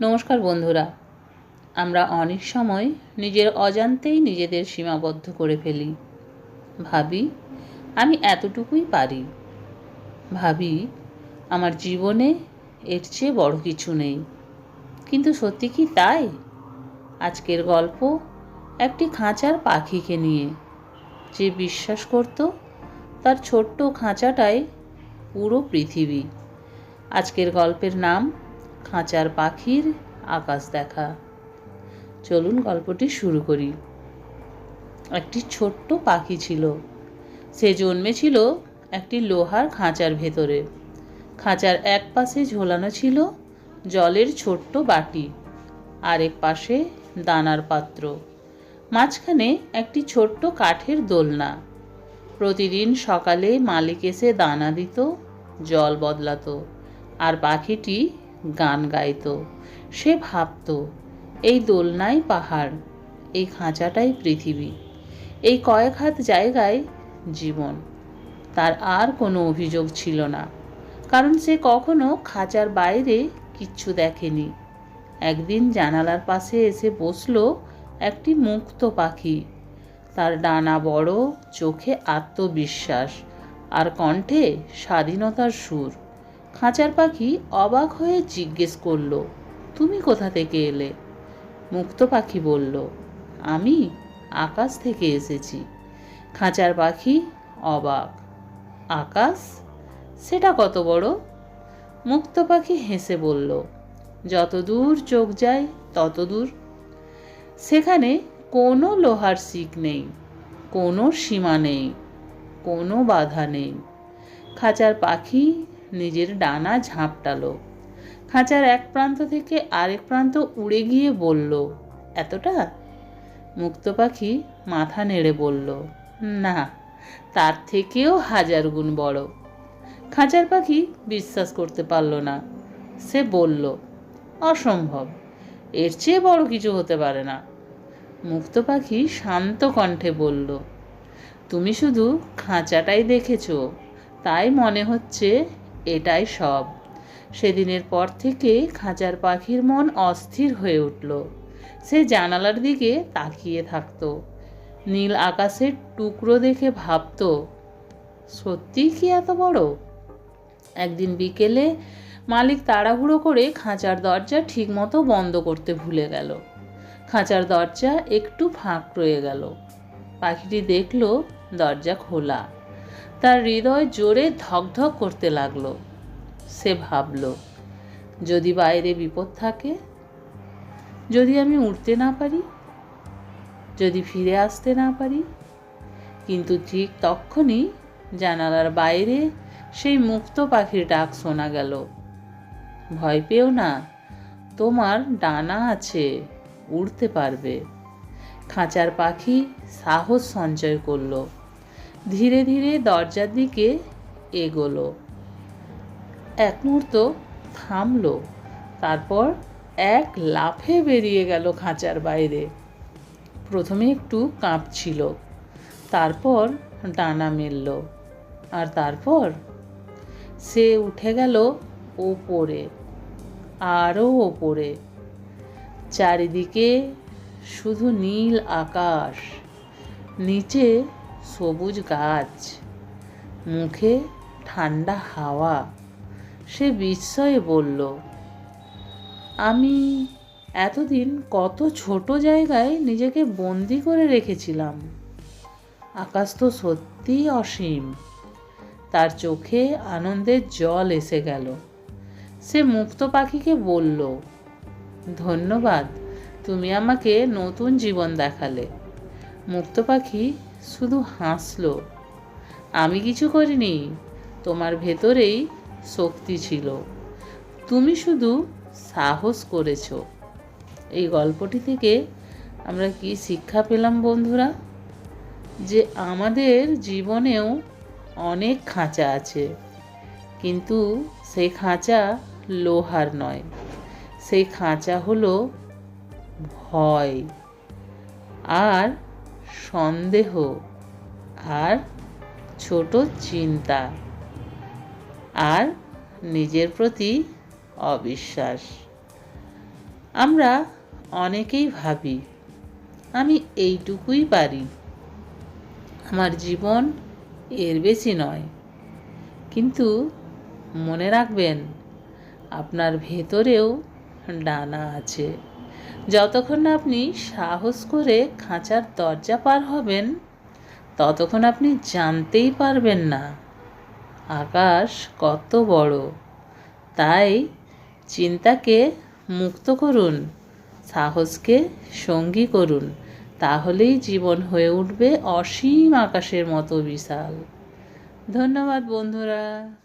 নমস্কার বন্ধুরা। আমরা অনেক সময় নিজের অজান্তেই নিজেদের সীমাবদ্ধ করে ফেলি। ভাবি আমি এতটুকুই পারি, ভাবি আমার জীবনে এর চেয়ে বড় কিছু নেই। কিন্তু সত্যি কি তাই? আজকের গল্প একটি খাঁচার পাখিকে নিয়ে, যে বিশ্বাস করত তার ছোট্ট খাঁচাটাই পুরো পৃথিবী। আজকের গল্পের নাম খাঁচার পাখির আকাশ দেখা। চলুন গল্পটি শুরু করি। একটি ছোট্ট পাখি ছিল। সে জন্মেছিল একটি লোহার খাঁচার ভেতরে। খাঁচার এক পাশে ঝোলানো ছিল জলের ছোট্ট বাটি, আরেক পাশে দানার পাত্র, মাঝখানে একটি ছোট্ট কাঠের দোলনা। প্রতিদিন সকালে মালিক এসে দানা দিত, জল বদলাতো, আর পাখিটি গান গাইত। সে ভাবত, এই দোলনাই পাহাড়, এই খাঁচাটাই পৃথিবী, এই কয়েক হাত জায়গায় জীবন। তার আর কোনো অভিযোগ ছিল না, কারণ সে কখনো খাঁচার বাইরে কিচ্ছু দেখেনি। একদিন জানালার পাশে এসে বসল একটি মুক্ত পাখি। তার ডানা বড়, চোখে আত্মবিশ্বাস, আর কণ্ঠে স্বাধীনতার সুর। খাঁচার পাখি অবাক হয়ে জিজ্ঞেস করল, তুমি কোথা থেকে এলে? মুক্ত পাখি বলল, আমি আকাশ থেকে এসেছি। খাঁচার পাখি অবাক, আকাশ? সেটা কত বড়? মুক্ত পাখি হেসে বলল, যত দূর চোখ যায় তত দূর। সেখানে কোনো লোহার শিক নেই, কোনো সীমা নেই, কোনো বাধা নেই। খাঁচার পাখি নিজের ডানা ঝাঁপটালো। খাঁচার এক প্রান্ত থেকে আরেক প্রান্ত উড়ে গিয়ে বলল, এতটা? মুক্ত পাখি মাথা নেড়ে বলল, না, তার থেকেও 1000 গুণ বড়। খাঁচার পাখি বিশ্বাস করতে পারল না। সে বলল, অসম্ভব, এর চেয়ে বড় কিছু হতে পারে না। মুক্ত পাখি শান্ত কণ্ঠে বলল, তুমি শুধু খাঁচাটাই দেখেছো, তাই মনে হচ্ছে এটাই সব। সেদিনের পর থেকে খাঁচার পাখির মন অস্থির হয়ে উঠল। সে জানালার দিকে তাকিয়ে থাকত, নীল আকাশের টুকরো দেখে ভাবত, সত্যি কি এত বড়? একদিন বিকেলে মালিক তাড়াহুড়ো করে খাঁচার দরজা ঠিকমতো বন্ধ করতে ভুলে গেল। খাঁচার দরজা একটু ফাঁক রয়ে গেল। পাখিটি দেখল দরজা খোলা। তার হৃদয় জোরে ধকধক করতে লাগলো। সে ভাবল, যদি বাইরে বিপদ থাকে, যদি আমি উড়তে না পারি, যদি ফিরে আসতে না পারি। কিন্তু ঠিক তখনই জানালার বাইরে সেই মুক্ত পাখির ডাক শোনা গেল, ভয় পেও না, তোমার ডানা আছে, উড়তে পারবে। খাঁচার পাখি সাহস সঞ্চয় করল, ধীরে ধীরে দরজার দিকে এগোলো। এক মুহূর্ত থামল, তারপর এক লাফে বেরিয়ে গেল খাঁচার বাইরে। প্রথমে একটু কাঁপছিল, তারপর ডানা মেলল, আর তারপর সে উঠে গেল ওপরে, আরও ওপরে। চারিদিকে শুধু নীল আকাশ, নিচে সবুজ গাছ, মুখে ঠান্ডা হাওয়া। সে বিস্ময়ে বলল, আমি এতদিন কত ছোট জায়গায় নিজেকে বন্দি করে রেখেছিলাম। আকাশ তো সত্যিই অসীম। তার চোখে আনন্দের জল এসে গেল। সে মুক্ত পাখিকে বলল, ধন্যবাদ, তুমি আমাকে নতুন জীবন দেখালে। মুক্ত পাখি শুধু হাসল, আমি কিছু করিনি, তোমার ভেতরেই শক্তি ছিল, তুমি শুধু সাহস করেছো। এই গল্পটি থেকে আমরা কি শিক্ষা পেলাম বন্ধুরা? যে আমাদের জীবনেও অনেক খাঁচা আছে, কিন্তু সেই খাঁচা লোহার নয়। সেই খাঁচা হলো ভয়, আর সন্দেহ, আর ছোট চিন্তা, আর নিজের প্রতি অবিশ্বাস। আমরা অনেকেই ভাবি আমি এইটুকুই পারি, আমার জীবন এর বেশি নয়। কিন্তু মনে রাখবেন, আপনার ভেতরেও ডানা আছে। যতক্ষণ না আপনি সাহস করে খাঁচার দরজা পার হবেন, ততক্ষণ আপনি জানতেই পারবেন না আকাশ কত বড়। তাই চিন্তাকে মুক্ত করুন, সাহসকে সঙ্গী করুন, তাহলেই জীবন হয়ে উঠবে অসীম আকাশের মতো বিশাল। ধন্যবাদ বন্ধুরা।